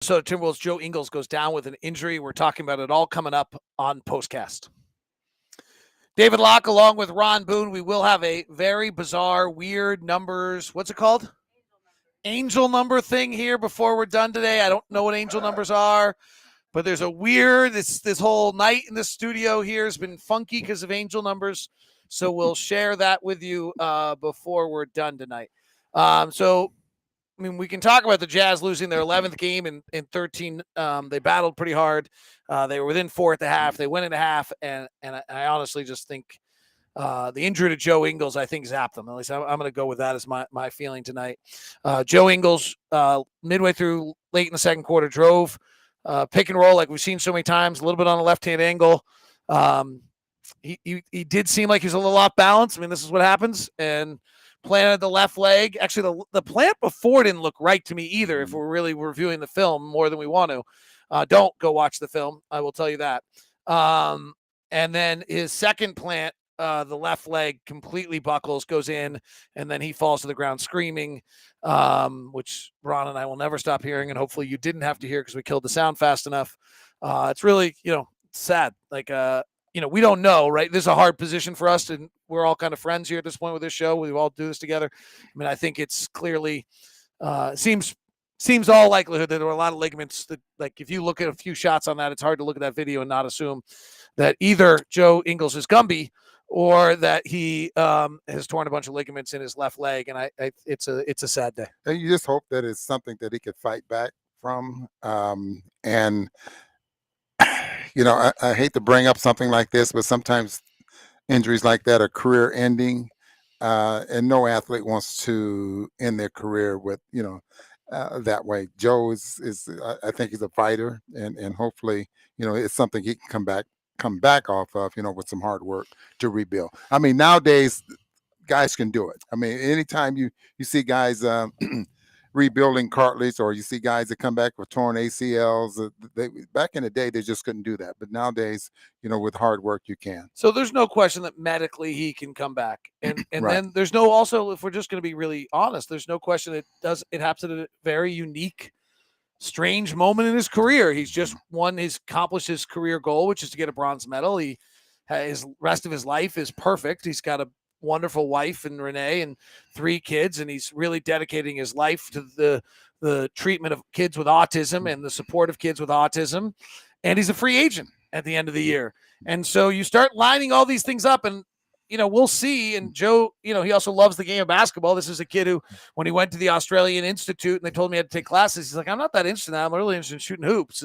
So Timberwolves Joe Ingles goes down with an injury. We're talking about it all coming up on POSTCAST. David Locke along with Ron Boone. We will have a very bizarre, weird numbers. What's it called? Angel number thing here before we're done today. I don't know what angel numbers are, but there's a weird, this whole night in the studio here has been funky because of angel numbers. So we'll share that with you before we're done tonight. I mean, we can talk about the Jazz losing their 11th game in 13. They battled pretty hard. They were within 4 at the half. They went into half, and I honestly just think the injury to Joe Ingles, I think, zapped them. At least I'm going to go with that as my feeling tonight. Joe Ingles, midway through, late in the second quarter, drove pick and roll like we've seen so many times, a little bit on a left-hand angle. He did seem like he was a little off balance. I mean, this is what happens, and planted the left leg. Actually, the plant before didn't look right to me either, if we're really reviewing the film more than we want to. Don't go watch the film. I will tell you that. And then his second plant, the left leg completely buckles, goes in, and then he falls to the ground screaming, which Ron and I will never stop hearing, and hopefully you didn't have to hear because we killed the sound fast enough. It's really, sad. Like, we don't know, right? This is a hard position for us, and we're all kind of friends here at this point with this show. We all do this together. I mean, I think it's clearly seems all likelihood that there were a lot of ligaments that, like, if you look at a few shots on that, it's hard to look at that video and not assume that either Joe Ingles is Gumby or that he has torn a bunch of ligaments in his left leg, and it's a sad day. And you just hope that it's something that he could fight back from. And I hate to bring up something like this, but sometimes injuries like that are career ending, and no athlete wants to end their career with that way. Joe is I think he's a fighter, and hopefully it's something he can come back off of with some hard work to rebuild. I mean, nowadays guys can do it. I mean, anytime you see guys rebuilding cartilage, or you see guys that come back with torn ACLs, back in the day they just couldn't do that, but nowadays with hard work you can. So there's no question that medically he can come back, and Right. then there's no, also, if we're just going to be really honest, there's no question it happens at a very unique, strange moment in his career. He's just accomplished his career goal, which is to get a bronze medal. His rest of his life is perfect. He's got a wonderful wife and Renee and 3 kids, and he's really dedicating his life to the treatment of kids with autism and the support of kids with autism. And he's a free agent at the end of the year. And so you start lining all these things up, and we'll see. And Joe, he also loves the game of basketball. This is a kid who, when he went to the Australian Institute and they told me I had to take classes, he's like, I'm not that interested in that. I'm really interested in shooting hoops.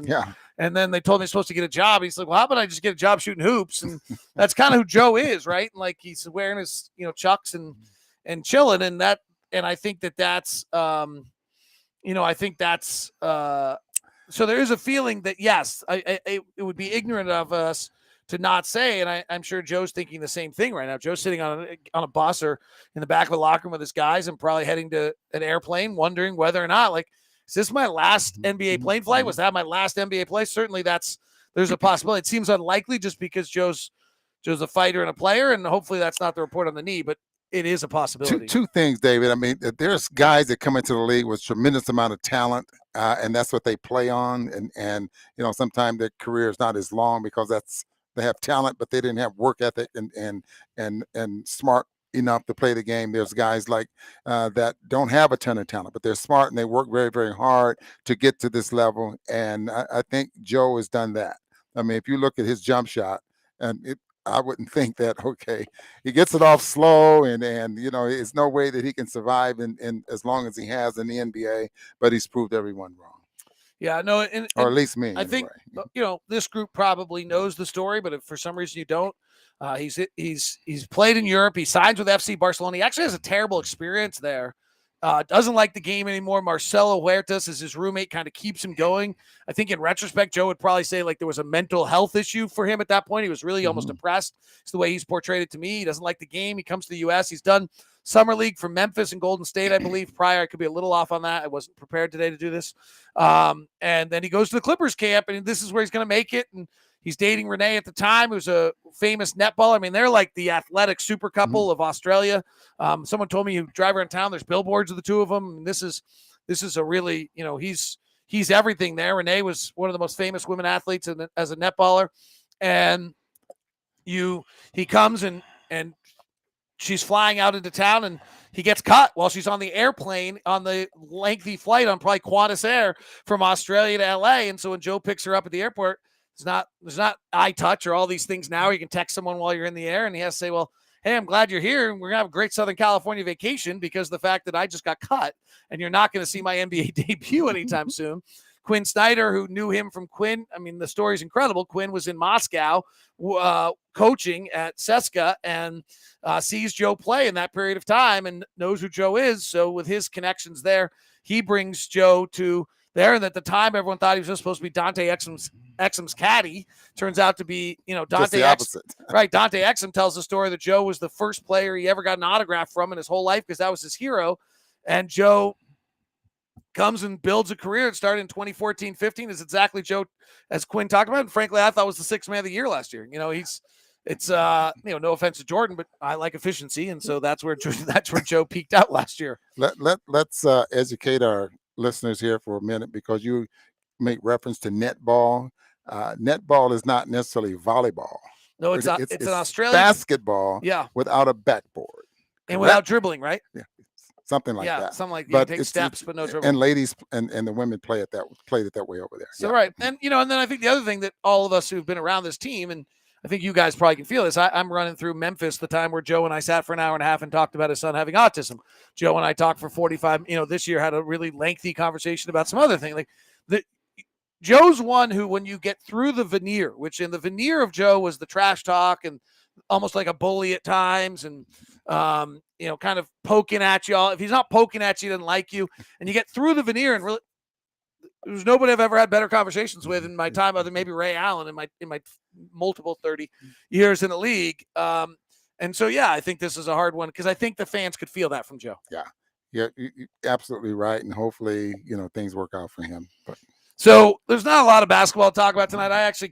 And then they told me he's supposed to get a job. He's like, well, how about I just get a job shooting hoops? And that's kind of who Joe is, right? And like, he's wearing his, chucks and chilling. And I think that's, I think that's, so there is a feeling that, yes, it would be ignorant of us to not say, and I'm sure Joe's thinking the same thing right now. Joe's sitting on a bus or in the back of a locker room with his guys and probably heading to an airplane, wondering whether or not, like, is this my last NBA plane flight? Was that my last NBA play? Certainly there's a possibility. It seems unlikely just because Joe's a fighter and a player, and hopefully that's not the report on the knee, but it is a possibility. Two things, David. I mean, there's guys that come into the league with tremendous amount of talent, and that's what they play on. And sometimes their career is not as long because they have talent, but they didn't have work ethic and smart enough to play the game. There's guys like that don't have a ton of talent, but they're smart and they work very, very hard to get to this level. And I think Joe has done that. I mean, if you look at his jump shot, and I wouldn't think that, okay, he gets it off slow, and it's no way that he can survive in as long as he has in the NBA, but he's proved everyone wrong. Yeah, no, or at least me. I think this group probably knows the story, but if for some reason you don't, he's played in Europe. He signs with FC Barcelona. He actually has a terrible experience there. Doesn't like the game anymore. Marcelo Huertas is his roommate, kind of keeps him going. I think in retrospect, Joe would probably say like there was a mental health issue for him at that point. He was really almost depressed. It's the way he's portrayed it to me. He doesn't like the game. He comes to the U.S. He's done Summer League for Memphis and Golden State, I believe, prior. I could be a little off on that. I wasn't prepared today to do this. And then he goes to the Clippers camp, and this is where he's going to make it. And he's dating Renee at the time, who's a famous netballer. I mean, they're like the athletic super couple of Australia. Someone told me you drive around town, there's billboards of the two of them. And this is a really, he's he's everything there. Renee was one of the most famous women athletes as a netballer, and he comes and she's flying out into town, and he gets cut while she's on the airplane on the lengthy flight on probably Qantas Air from Australia to LA. And so when Joe picks her up at the airport, there's not eye touch or all these things now. You can text someone while you're in the air, and he has to say, well, hey, I'm glad you're here, and we're going to have a great Southern California vacation because of the fact that I just got cut, and you're not going to see my NBA debut anytime soon. Quinn Snyder, who knew him from Quinn, I mean, the story's incredible. Quinn was in Moscow coaching at CSKA and sees Joe play in that period of time and knows who Joe is. So with his connections there, he brings Joe to there. And at the time, everyone thought he was just supposed to be Dante Exum's caddy. Turns out to be, Dante Exum. Right. Dante Exum tells the story that Joe was the first player he ever got an autograph from in his whole life because that was his hero. And Joe comes and builds a career. It started in 2014-15. Is exactly Joe, as Quinn talked about. And frankly, I thought was the sixth man of the year last year. No offense to Jordan, but I like efficiency. And so that's where Joe peaked out last year. Let's educate our listeners here for a minute, because you make reference to netball. Netball is not necessarily volleyball. No, it's an Australian basketball without a backboard. And without dribbling, right? Yeah. Something like that. Yeah, something like you take steps, but no dribbling. And ladies and the women played it that way over there. So right. And and then I think the other thing that all of us who've been around this team, and I think you guys probably can feel this. I'm running through Memphis, the time where Joe and I sat for an hour and a half and talked about his son having autism. Joe and I talked for 45, this year had a really lengthy conversation about some other thing. Joe's one who, when you get through the veneer, which in the veneer of Joe was the trash talk and almost like a bully at times, and kind of poking at you all. If he's not poking at you, he doesn't like you. And you get through the veneer, and really, there's nobody I've ever had better conversations with in my time, other than maybe Ray Allen in my multiple 30 years in the league. And so, I think this is a hard one because I think the fans could feel that from Joe. Yeah, you're absolutely right. And hopefully, things work out for him. But so there's not a lot of basketball to talk about tonight. I actually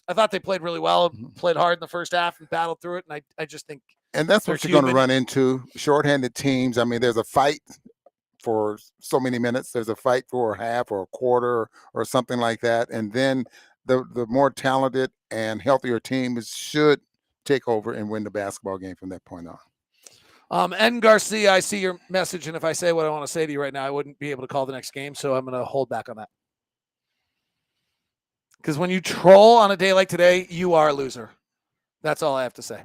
I thought they played really well, played hard in the first half and battled through it. And I just think. And that's what you're going to run into. Shorthanded teams. I mean, there's a fight for so many minutes. There's a fight for a half or a quarter or something like that. And then the more talented and healthier teams should take over and win the basketball game from that point on. N. Garcia, I see your message. And if I say what I want to say to you right now, I wouldn't be able to call the next game. So I'm going to hold back on that. Because when you troll on a day like today, you are a loser. That's all I have to say.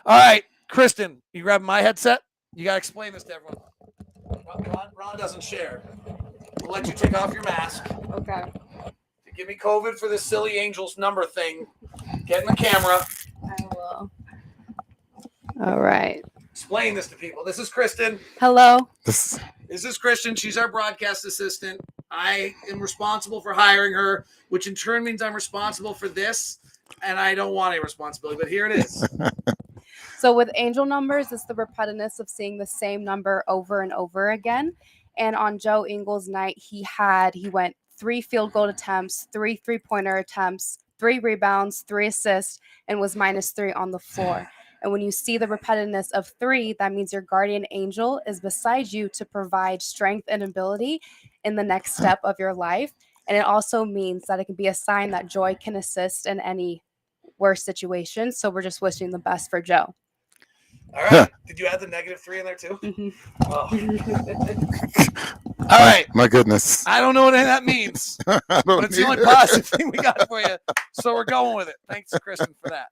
All right. Kristen, you grab my headset? You got to explain this to everyone. Ron doesn't share. We'll let you take off your mask. Okay. Give me COVID for this silly Angels number thing. Get in the camera. I will. All right. Explain this to people. This is Kristen. Hello. This is Kristen. She's our broadcast assistant. I am responsible for hiring her, which in turn means I'm responsible for this, and I don't want any responsibility, but here it is. So with angel numbers, it's the repetitiveness of seeing the same number over and over again. And on Joe Ingles' night, he went 3 field goal attempts, 3 3-pointer attempts, 3 rebounds, 3 assists, and was -3 on the floor. And when you see the repetitiveness of 3, that means your guardian angel is beside you to provide strength and ability in the next step of your life. And it also means that it can be a sign that joy can assist in any worse situation. So we're just wishing the best for Joe. All right. Did you add the -3 in there too? Mm-hmm. Oh. All right. My goodness. I don't know what that means. But it's the only positive thing we got for you. So we're going with it. Thanks, Kristen, for that.